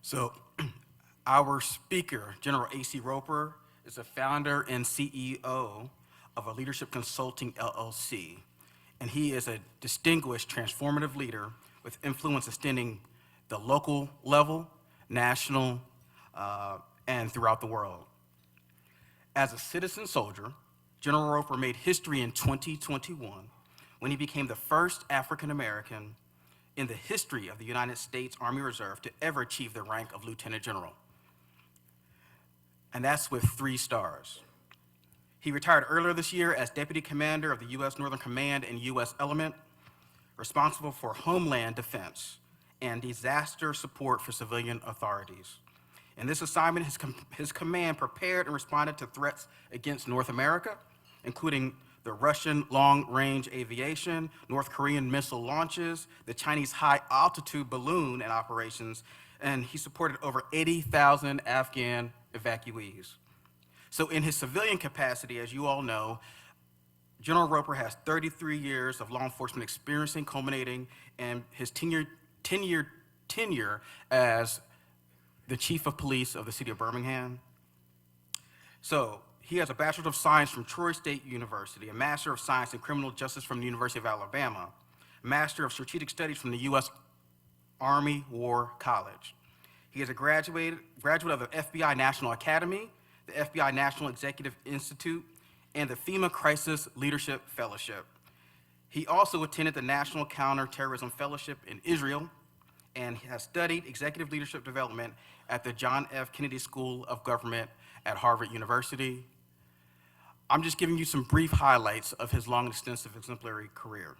So our speaker, General A.C. Roper, is the founder and CEO of a Leadership Consulting LLC, and he is a distinguished transformative leader with influence extending the local level, national, and throughout the world. As a citizen soldier, General Roper made history in 2021 when he became the first African American in the history of the United States Army Reserve to ever achieve the rank of Lieutenant General. And that's with 3 stars. He retired earlier this year as Deputy Commander of the U.S. Northern Command and U.S. Element, responsible for Homeland Defense and disaster support for civilian authorities. In this assignment, his command prepared and responded to threats against North America, including the Russian long-range aviation, North Korean missile launches, the Chinese high-altitude balloon and operations, and he supported over 80,000 Afghan evacuees. So in his civilian capacity, as you all know, General Roper has 33 years of law enforcement experience, culminating in his 10-year tenure as the Chief of Police of the City of Birmingham. So he has a Bachelor of Science from Troy State University, a Master of Science in Criminal Justice from the University of Alabama, a Master of Strategic Studies from the U.S. Army War College. He is a graduate of the FBI National Academy, the FBI National Executive Institute, and the FEMA Crisis Leadership Fellowship. He also attended the National Counterterrorism Fellowship in Israel and has studied executive leadership development at the John F. Kennedy School of Government at Harvard University. I'm just giving you some brief highlights of his long, extensive, exemplary career.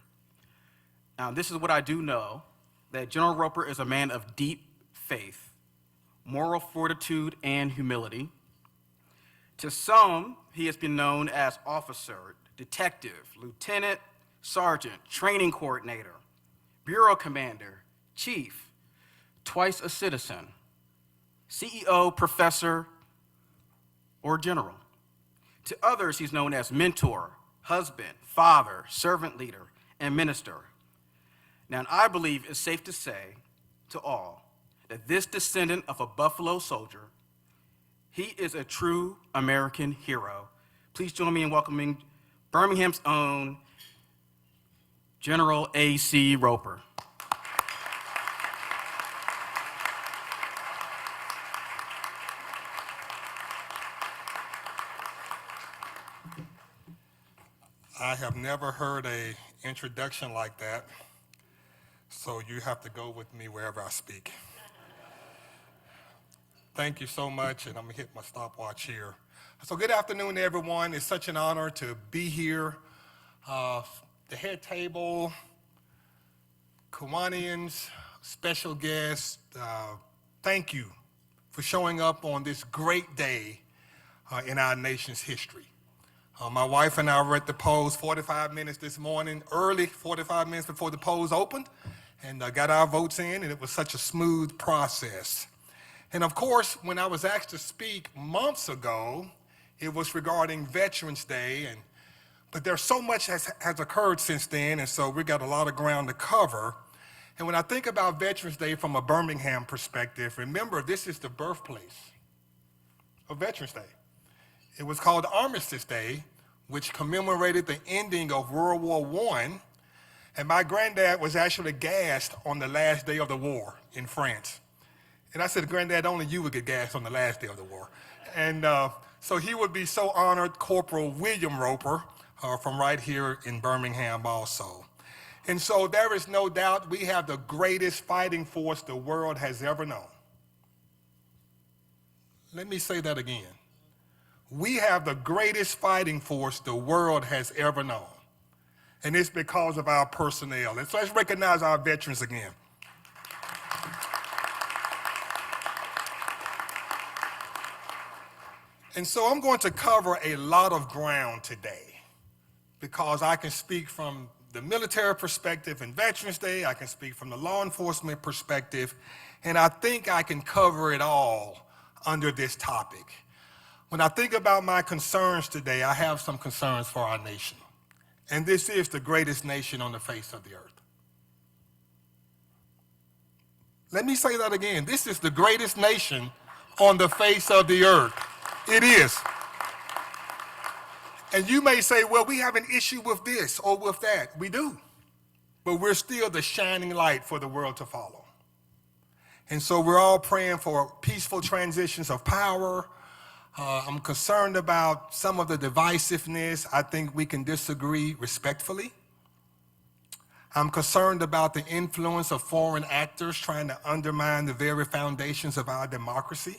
Now, this is what I do know, that General Roper is a man of deep faith, moral fortitude, and humility. To some, he has been known as officer, detective, lieutenant, sergeant, training coordinator, bureau commander, chief, twice a citizen, CEO, professor, or general. To others, he's known as mentor, husband, father, servant leader, and minister. Now, I believe it's safe to say to all that this descendant of a Buffalo soldier, he is a true American hero. Please join me in welcoming Birmingham's own General A.C. Roper. I have never heard an introduction like that, so you have to go with me wherever I speak. Thank you so much, and I'm gonna hit my stopwatch here. So good afternoon, everyone. It's such an honor to be here. The head table, Kiwanians, special guests, thank you for showing up on this great day in our nation's history. My wife and I were at the polls 45 minutes this morning, early, 45 minutes before the polls opened, and got our votes in, and it was such a smooth process. And of course, when I was asked to speak months ago, it was regarding Veterans Day, but there's so much has occurred since then, and so we got a lot of ground to cover. And when I think about Veterans Day from a Birmingham perspective, remember, this is the birthplace of Veterans Day. It was called Armistice Day, which commemorated the ending of World War I, and my granddad was actually gassed on the last day of the war in France. And I said, Granddad, only you would get gassed on the last day of the war. And so he would be so honored, Corporal William Roper, from right here in Birmingham also. And so there is no doubt we have the greatest fighting force the world has ever known. Let me say that again. We have the greatest fighting force the world has ever known. And it's because of our personnel. And so let's recognize our veterans again. And so I'm going to cover a lot of ground today because I can speak from the military perspective and Veterans Day, I can speak from the law enforcement perspective, and I think I can cover it all under this topic. When I think about my concerns today, I have some concerns for our nation. And this is the greatest nation on the face of the earth. Let me say that again. This is the greatest nation on the face of the earth. It is. And you may say, well, we have an issue with this or with that. We do. But we're still the shining light for the world to follow. And so we're all praying for peaceful transitions of power. I'm concerned about some of the divisiveness. I think we can disagree respectfully. I'm concerned about the influence of foreign actors trying to undermine the very foundations of our democracy.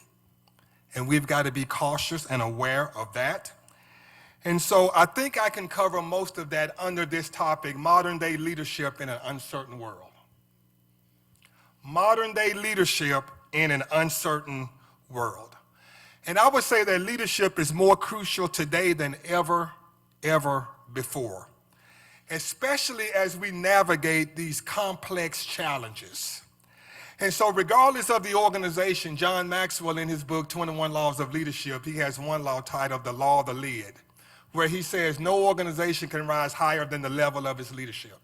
And we've got to be cautious and aware of that. And so I think I can cover most of that under this topic, modern day leadership in an uncertain world. Modern day leadership in an uncertain world. And I would say that leadership is more crucial today than ever before, especially as we navigate these complex challenges. And so regardless of the organization, John Maxwell in his book, 21 Laws of Leadership, he has one law titled The Law of the Lid, where he says no organization can rise higher than the level of its leadership.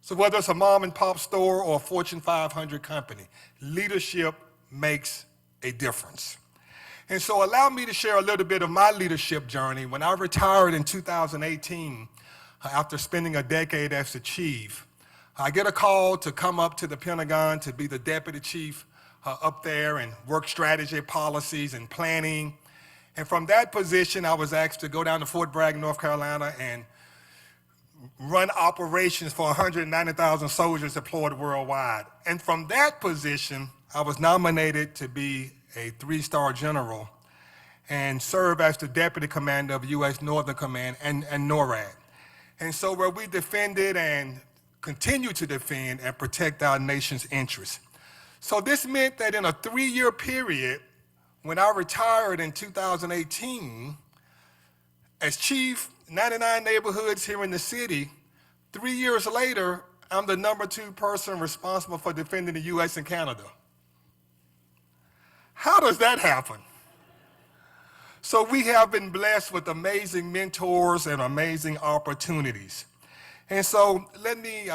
So whether it's a mom and pop store or a Fortune 500 company, leadership makes a difference. And so allow me to share a little bit of my leadership journey. When I retired in 2018, after spending a decade as the chief, I get a call to come up to the Pentagon to be the deputy chief up there and work strategy, policies, and planning. And from that position, I was asked to go down to Fort Bragg, North Carolina, and run operations for 190,000 soldiers deployed worldwide. And from that position, I was nominated to be a 3-star general and serve as the deputy commander of U.S. Northern Command and NORAD. And so where we defended and continue to defend and protect our nation's interests. So this meant that in a 3-year period, when I retired in 2018, as chief, 99 neighborhoods here in the city, 3 years later, I'm the number 2 person responsible for defending the U.S. and Canada. How does that happen? So we have been blessed with amazing mentors and amazing opportunities. And so let me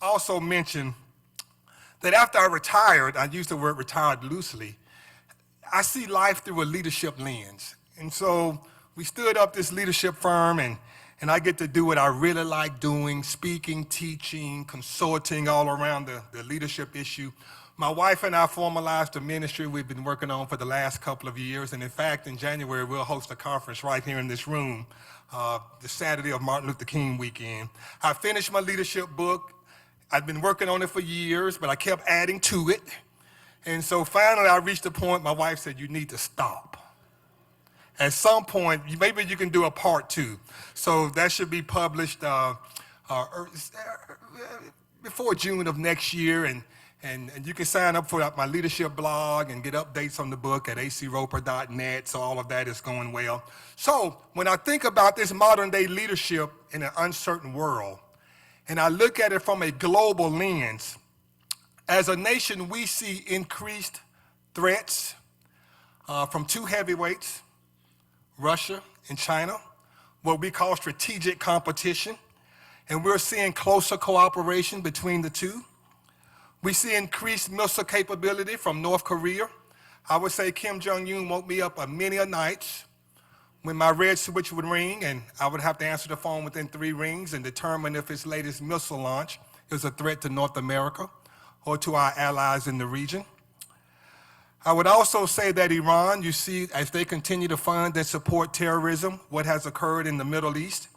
also mention that after I retired, I use the word retired loosely, I see life through a leadership lens. And so we stood up this leadership firm, and I get to do what I really like doing, speaking, teaching, consulting all around the leadership issue. My wife and I formalized a ministry we've been working on for the last couple of years. And in fact, in January, we'll host a conference right here in this room, the Saturday of Martin Luther King weekend. I finished my leadership book. I'd been working on it for years, but I kept adding to it. And so finally, I reached a point, my wife said, you need to stop. At some point, maybe you can do a part 2. So that should be published before June of next year. And you can sign up for my leadership blog and get updates on the book at acroper.net, so all of that is going well. So when I think about this modern day leadership in an uncertain world, and I look at it from a global lens, as a nation, we see increased threats from 2 heavyweights, Russia and China, what we call strategic competition, and we're seeing closer cooperation between the two. We see increased missile capability from North Korea. I would say Kim Jong-un woke me up many a nights when my red switch would ring, and I would have to answer the phone within 3 rings and determine if his latest missile launch is a threat to North America or to our allies in the region. I would also say that Iran, you see, as they continue to fund and support terrorism, what has occurred in the Middle East.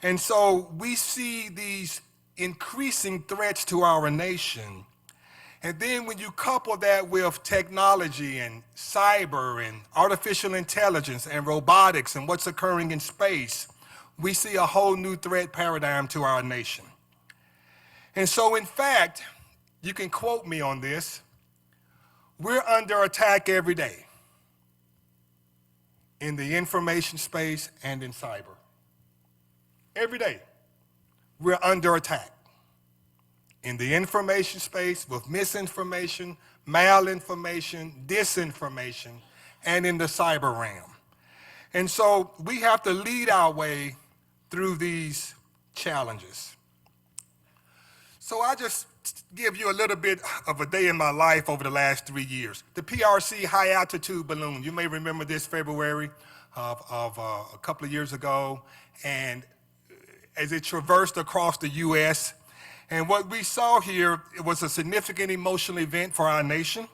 And so we see these increasing threats to our nation. And then when you couple that with technology and cyber and artificial intelligence and robotics and what's occurring in space, we see a whole new threat paradigm to our nation. And so in fact, you can quote me on this, we're under attack every day in the information space and in cyber. Every day, we're under attack in the information space with misinformation, malinformation, disinformation, and in the cyber realm. And so we have to lead our way through these challenges. So I just give you a little bit of a day in my life over the last 3 years. The PRC high altitude balloon, you may remember this February of a couple of years ago, and as it traversed across the U.S. And what we saw here, it was a significant emotional event for our nation.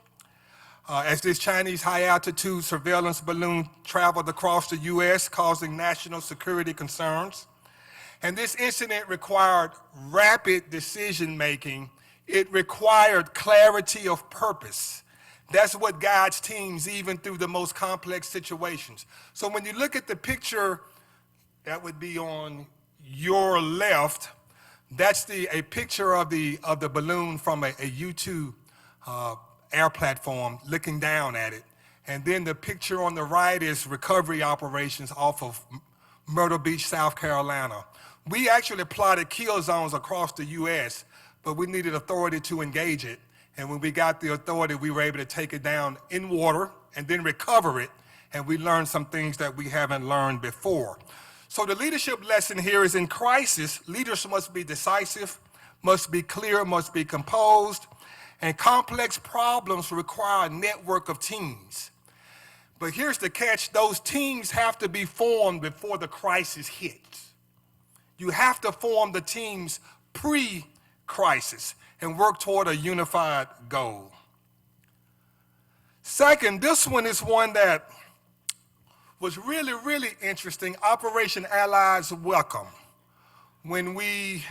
As this Chinese high-altitude surveillance balloon traveled across the U.S., causing national security concerns. And this incident required rapid decision-making. It required clarity of purpose. That's what guides teams even through the most complex situations. So when you look at the picture that would be on your left, that's a picture of the balloon from a U-2 air platform looking down at it. And then the picture on the right is recovery operations off of Myrtle Beach, South Carolina. We actually plotted kill zones across the U.S., but we needed authority to engage it. And when we got the authority, we were able to take it down in water and then recover it. And we learned some things that we haven't learned before. So the leadership lesson here is in crisis, leaders must be decisive, must be clear, must be composed, and complex problems require a network of teams. But here's the catch, those teams have to be formed before the crisis hits. You have to form the teams pre-crisis and work toward a unified goal. Second, this one is one that was really, really interesting, Operation Allies Welcome. When we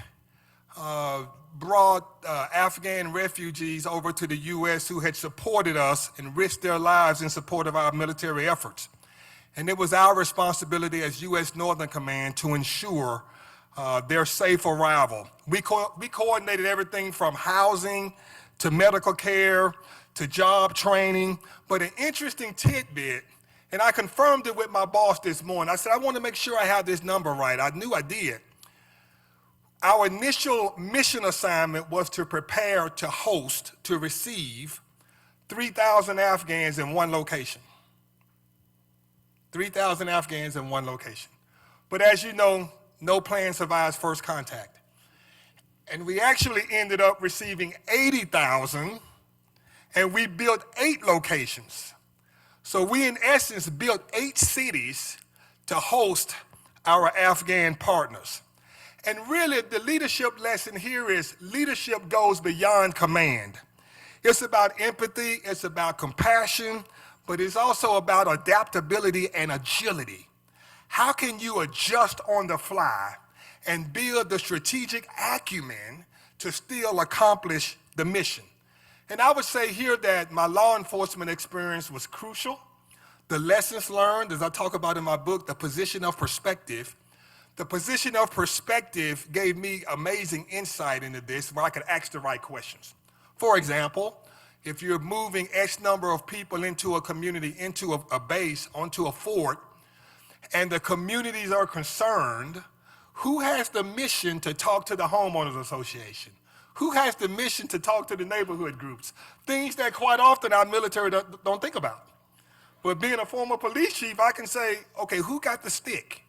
brought Afghan refugees over to the U.S. who had supported us and risked their lives in support of our military efforts. And it was our responsibility as U.S. Northern Command to ensure their safe arrival. We coordinated everything from housing to medical care to job training. But an interesting tidbit, and I confirmed it with my boss this morning. I said, I want to make sure I have this number right. I knew I did. Our initial mission assignment was to prepare to host, to receive 3,000 Afghans in one location. 3,000 Afghans in one location. But as you know, no plan survives first contact. And we actually ended up receiving 80,000, and we built 8 locations. So we, in essence, built 8 cities to host our Afghan partners. And really, the leadership lesson here is leadership goes beyond command. It's about empathy, it's about compassion, but it's also about adaptability and agility. How can you adjust on the fly and build the strategic acumen to still accomplish the mission? And I would say here that my law enforcement experience was crucial. The lessons learned, as I talk about in my book, the position of perspective. The position of perspective gave me amazing insight into this where I could ask the right questions. For example, if you're moving X number of people into a community, into a base, onto a fort, and the communities are concerned, who has the mission to talk to the homeowners association? Who has the mission to talk to the neighborhood groups? Things that quite often our military don't think about. But being a former police chief, I can say, okay, who got the stick?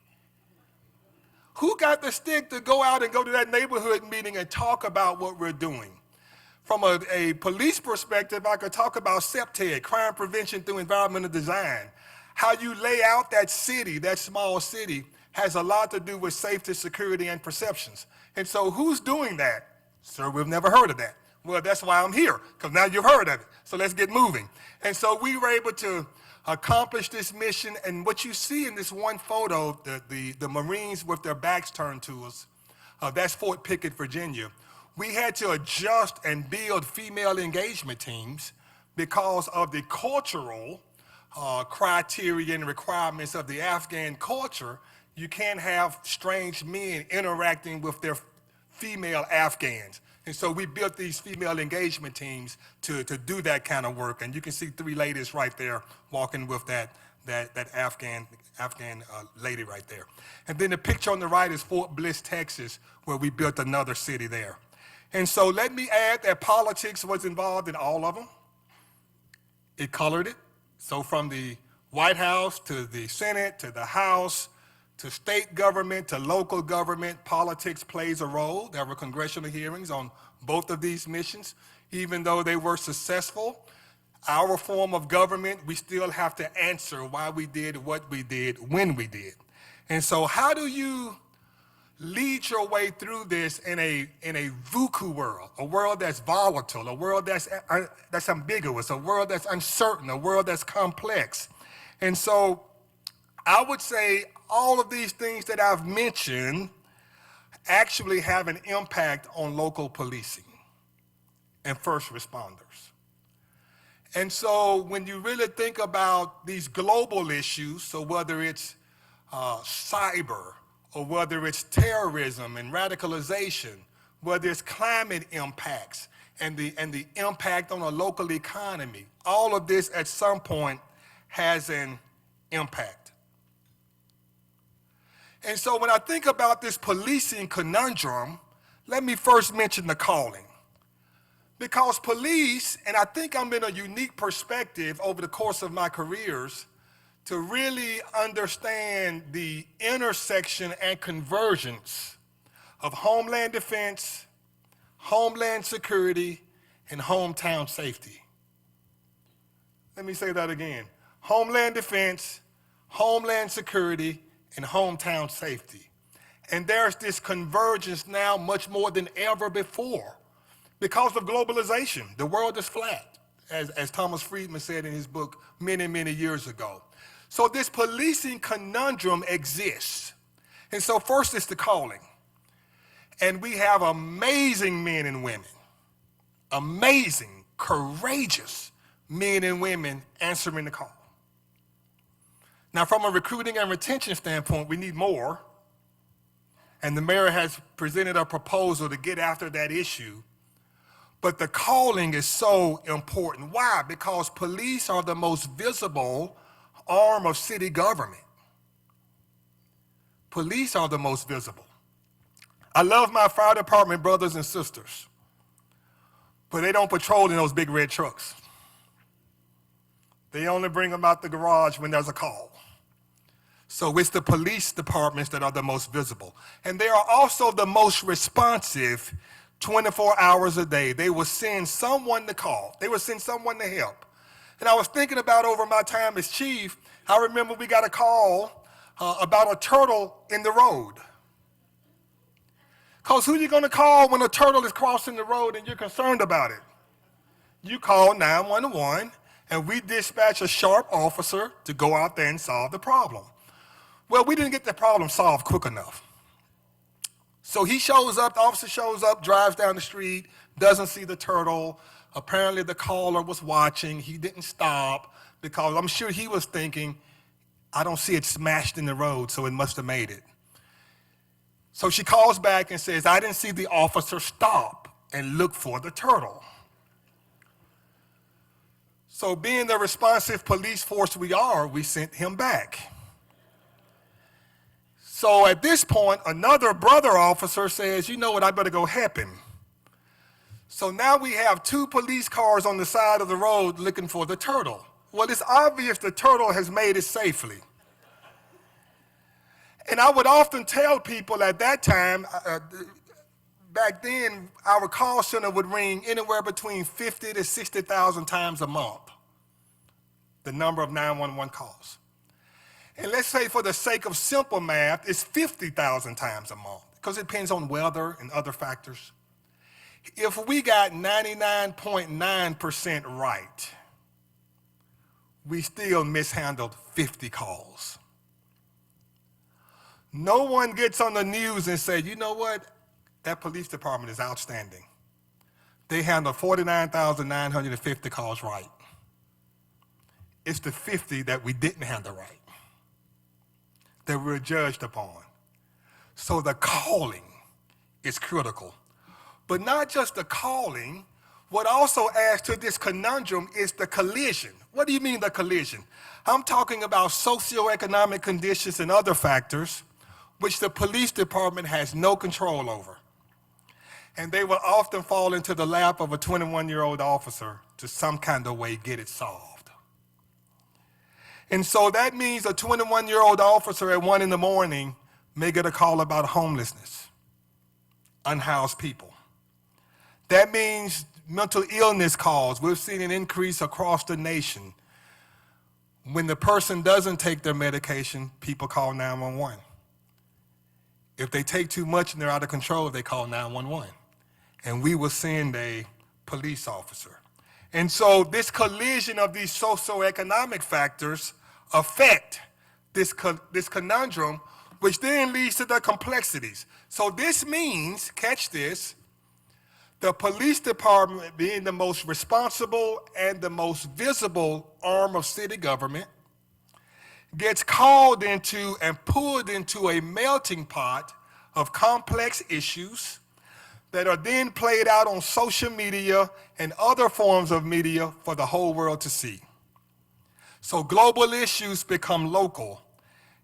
Who got the stick to go out and go to that neighborhood meeting and talk about what we're doing? From a police perspective, I could talk about CPTED, crime prevention through environmental design. How you lay out that city, that small city, has a lot to do with safety, security, and perceptions. And so who's doing that? Sir, we've never heard of that. Well, that's why I'm here, because now you've heard of it. So let's get moving. And so we were able to accomplish this mission. And what you see in this one photo, the Marines with their backs turned to us, that's Fort Pickett, Virginia. We had to adjust and build female engagement teams because of the cultural criteria and requirements of the Afghan culture. You can't have strange men interacting with their female Afghans. And so we built these female engagement teams to do that kind of work. And you can see 3 ladies right there walking with that Afghan lady right there. And then the picture on the right is Fort Bliss, Texas, where we built another city there. And so let me add that politics was involved in all of them. It colored it. So from the White House to the Senate to the House to state government, to local government, politics plays a role. There were congressional hearings on both of these missions. Even though they were successful, our form of government, we still have to answer why we did what we did when we did. And so how do you lead your way through this in a VUCA world, a world that's volatile, a world that's ambiguous, a world that's uncertain, a world that's complex? And so I would say all of these things that I've mentioned actually have an impact on local policing and first responders. And so when you really think about these global issues, so whether it's cyber, or whether it's terrorism and radicalization, whether it's climate impacts and the impact on a local economy, all of this at some point has an impact. And so when I think about this policing conundrum, let me first mention the calling. Because police, and I think I'm in a unique perspective over the course of my careers to really understand the intersection and convergence of homeland defense, homeland security, and hometown safety. Let me say that again. Homeland defense, homeland security, and hometown safety. And there's this convergence now much more than ever before because of globalization. The world is flat, as Thomas Friedman said in his book many, many years ago. So this policing conundrum exists. And so first is the calling. And we have amazing men and women, amazing, courageous men and women answering the call. Now, from a recruiting and retention standpoint, we need more. And the mayor has presented a proposal to get after that issue. But the calling is so important. Why? Because police are the most visible arm of city government. Police are the most visible. I love my fire department brothers and sisters, but they don't patrol in those big red trucks. They only bring them out the garage when there's a call. So it's the police departments that are the most visible. And they are also the most responsive 24 hours a day. They will send someone to call. They will send someone to help. And I was thinking about over my time as chief, I remember we got a call about a turtle in the road. Because who are you going to call when a turtle is crossing the road and you're concerned about it? You call 911, and we dispatch a sharp officer to go out there and solve the problem. Well, we didn't get the problem solved quick enough. So he shows up, the officer shows up, drives down the street, doesn't see the turtle. Apparently the caller was watching. He didn't stop because I'm sure he was thinking, I don't see it smashed in the road, so it must have made it. So she calls back and says, I didn't see the officer stop and look for the turtle. So being the responsive police force we are, we sent him back. So at this point, another brother officer says, you know what, I better go help him. So now we have 2 police cars on the side of the road looking for the turtle. Well, it's obvious the turtle has made it safely. And I would often tell people at that time, back then, our call center would ring anywhere between 50 to 60,000 times a month, the number of 911 calls. And let's say for the sake of simple math, it's 50,000 times a month, because it depends on weather and other factors. If we got 99.9% right, we still mishandled 50 calls. No one gets on the news and say, you know what, that police department is outstanding. They handled 49,950 calls right. It's the 50 that we didn't handle right, that we're judged upon. So the calling is critical. But not just the calling, what also adds to this conundrum is the collision. What do you mean the collision? I'm talking about socioeconomic conditions and other factors which the police department has no control over. And they will often fall into the lap of a 21-year-old officer to some kind of way get it solved. And so that means a 21-year-old officer at 1 in the morning may get a call about homelessness, unhoused people. That means mental illness calls. We've seen an increase across the nation. When the person doesn't take their medication, people call 911. If they take too much and they're out of control, they call 911. And we will send a police officer. And so this collision of these socioeconomic factors affect this conundrum, which then leads to the complexities. So this means, catch this, the police department being the most responsible and the most visible arm of city government gets called into and pulled into a melting pot of complex issues that are then played out on social media and other forms of media for the whole world to see. So global issues become local,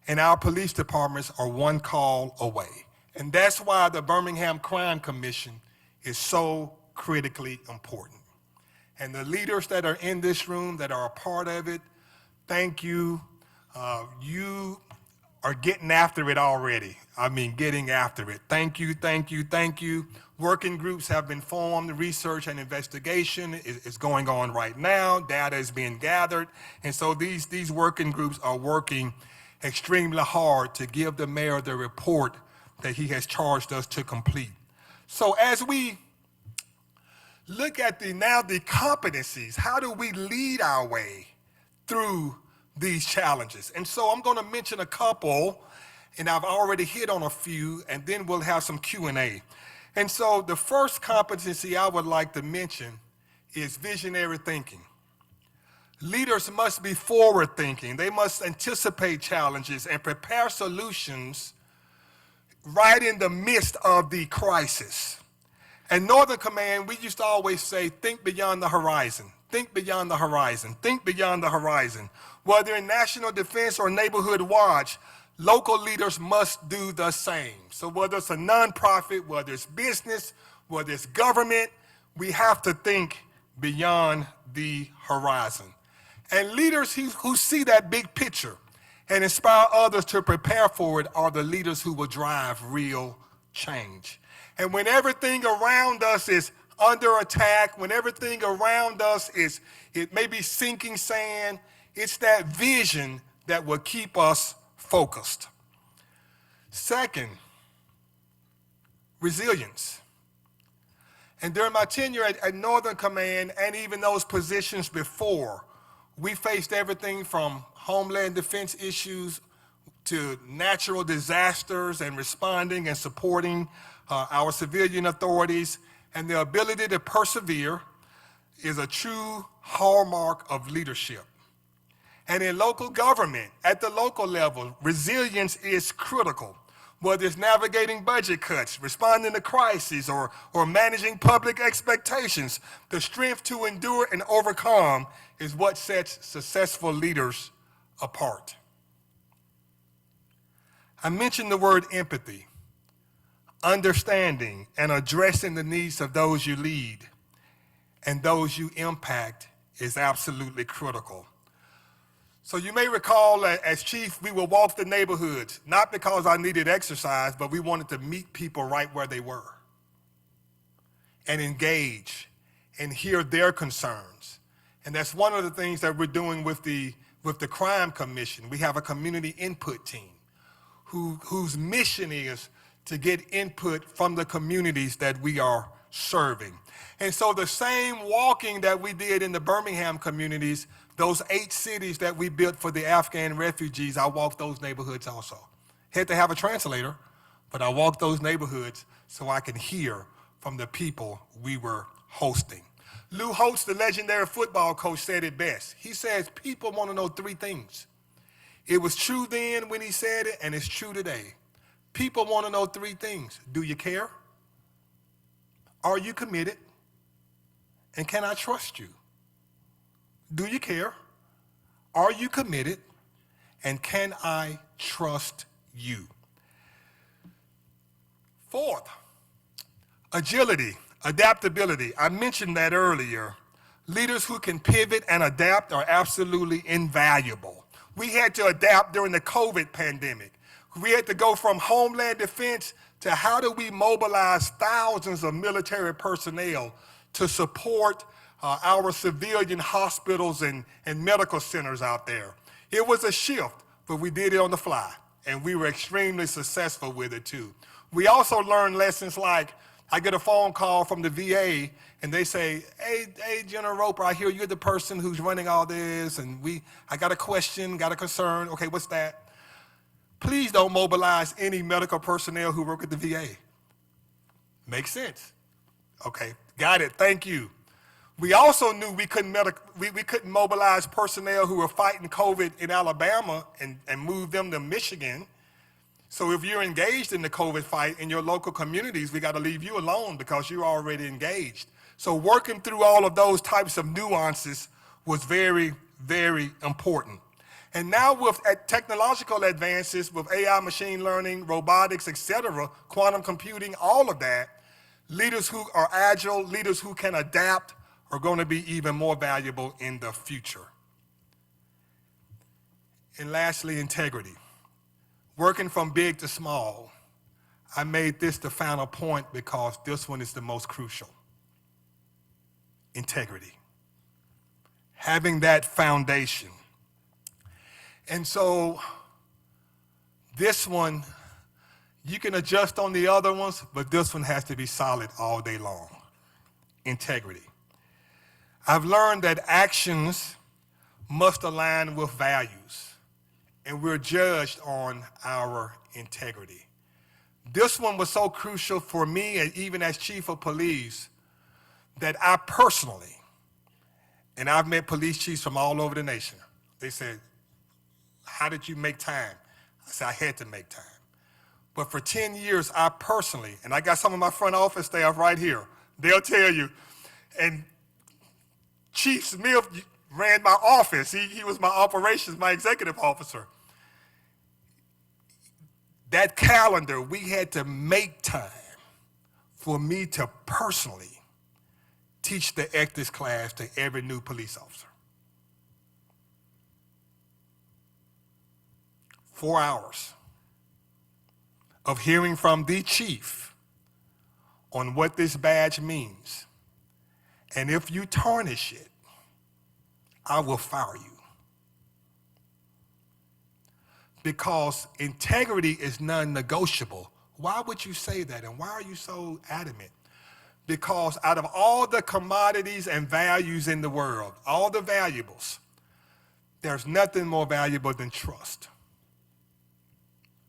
and our police departments are one call away. And that's why the Birmingham Crime Commission is so critically important. And the leaders that are in this room that are a part of it, thank you. You are getting after it already. I mean, getting after it. Thank you, thank you, thank you. Working groups have been formed. Research and investigation is going on right now. Data is being gathered. And so these working groups are working extremely hard to give the mayor the report that he has charged us to complete. So as we look at the competencies, how do we lead our way through these challenges? And so I'm going to mention a couple, and I've already hit on a few, and then we'll have some Q&A. And so the first competency I would like to mention is visionary thinking. Leaders must be forward thinking. They must anticipate challenges and prepare solutions right in the midst of the crisis. And Northern Command, we used to always say, think beyond the horizon, think beyond the horizon, think beyond the horizon. Whether in national defense or neighborhood watch, local leaders must do the same. So whether it's a nonprofit, whether it's business, whether it's government, we have to think beyond the horizon. And leaders who see that big picture and inspire others to prepare for it are the leaders who will drive real change. And when everything around us is under attack, when everything around us it may be sinking sand, it's that vision that will keep us focused. Second, resilience. And during my tenure at Northern Command and even those positions before, we faced everything from homeland defense issues to natural disasters and responding and supporting our civilian authorities. And the ability to persevere is a true hallmark of leadership. And in local government, at the local level, resilience is critical. Whether it's navigating budget cuts, responding to crises, or managing public expectations, the strength to endure and overcome is what sets successful leaders apart. I mentioned the word empathy. Understanding and addressing the needs of those you lead and those you impact is absolutely critical. So you may recall as chief, we would walk the neighborhoods, not because I needed exercise, but we wanted to meet people right where they were and engage and hear their concerns. And that's one of the things that we're doing with the Crime Commission. We have a community input team whose mission is to get input from the communities that we are serving. And so the same walking that we did in the Birmingham communities, those 8 cities that we built for the Afghan refugees, I walked those neighborhoods also. Had to have a translator, but I walked those neighborhoods so I could hear from the people we were hosting. Lou Holtz, the legendary football coach, said it best. He says people want to know 3 things. It was true then when he said it, and it's true today. People want to know 3 things. Do you care? Are you committed? And can I trust you? Do you care? Are you committed? And can I trust you? Fourth, agility, adaptability. I mentioned that earlier. Leaders who can pivot and adapt are absolutely invaluable. We had to adapt during the COVID pandemic. We had to go from Homeland Defense to how do we mobilize thousands of military personnel to support our civilian hospitals and medical centers out there. It was a shift, but we did it on the fly, and we were extremely successful with it too. We also learned lessons like, I get a phone call from the VA, and they say, hey, General Roper, I hear you're the person who's running all this, and I got a question, got a concern. Okay, what's that? Please don't mobilize any medical personnel who work at the VA. Makes sense. Okay, got it, thank you. We also knew we couldn't mobilize personnel who were fighting COVID in Alabama and move them to Michigan. So if you're engaged in the COVID fight in your local communities, we got to leave you alone because you're already engaged. So working through all of those types of nuances was very, very important. And now with technological advances, with AI, machine learning, robotics, et cetera, quantum computing, all of that, leaders who are agile, leaders who can adapt are going to be even more valuable in the future. And lastly, integrity. Working from big to small, I made this the final point because this one is the most crucial. Integrity. Having that foundation. And so this one, you can adjust on the other ones, but this one has to be solid all day long. Integrity. I've learned that actions must align with values, and we're judged on our integrity. This one was so crucial for me, and even as chief of police, that I personally, and I've met police chiefs from all over the nation, they said, how did you make time? I said, I had to make time. But for 10 years, I personally, and I got some of my front office staff right here, they'll tell you, and Chief Smith ran my office. He was my operations, my executive officer. That calendar, we had to make time for me to personally teach the ethics class to every new police officer. 4 hours of hearing from the chief on what this badge means. And if you tarnish it, I will fire you. Because integrity is non-negotiable. Why would you say that, and why are you so adamant? Because out of all the commodities and values in the world, all the valuables, there's nothing more valuable than trust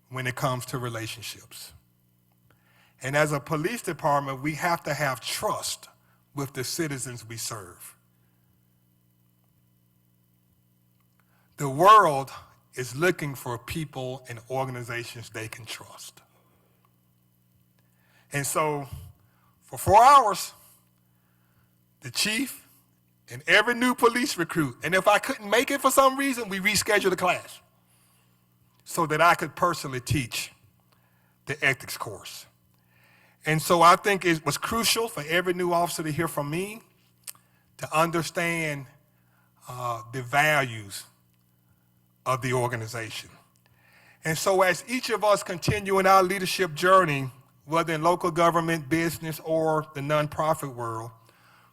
when it comes to relationships. And as a police department, we have to have trust with the citizens we serve. The world is looking for people and organizations they can trust. And so for 4 hours, the chief and every new police recruit, and if I couldn't make it for some reason, we rescheduled the class so that I could personally teach the ethics course. And so I think it was crucial for every new officer to hear from me, to understand the values of the organization. And so as each of us continue in our leadership journey, whether in local government, business, or the nonprofit world,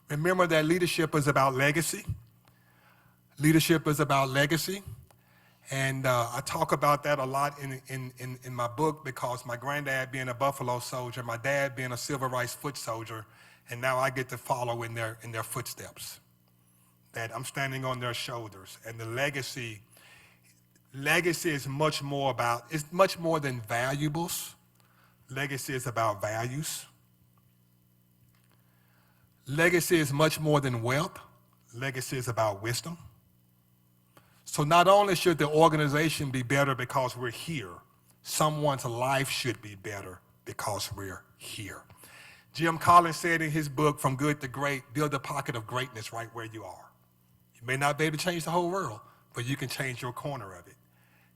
remember that leadership is about legacy. Leadership is about legacy. And I talk about that a lot in my book because my granddad being a Buffalo soldier, my dad being a civil rights foot soldier, and now I get to follow in their footsteps. That I'm standing on their shoulders. And the legacy is much more it's much more than valuables. Legacy is about values. Legacy is much more than wealth. Legacy is about wisdom. So not only should the organization be better because we're here, someone's life should be better because we're here. Jim Collins said in his book, From Good to Great, build a pocket of greatness right where you are. You may not be able to change the whole world, but you can change your corner of it.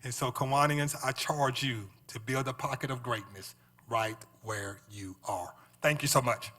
And so, Kiwanians, I charge you to build a pocket of greatness right where you are. Thank you so much.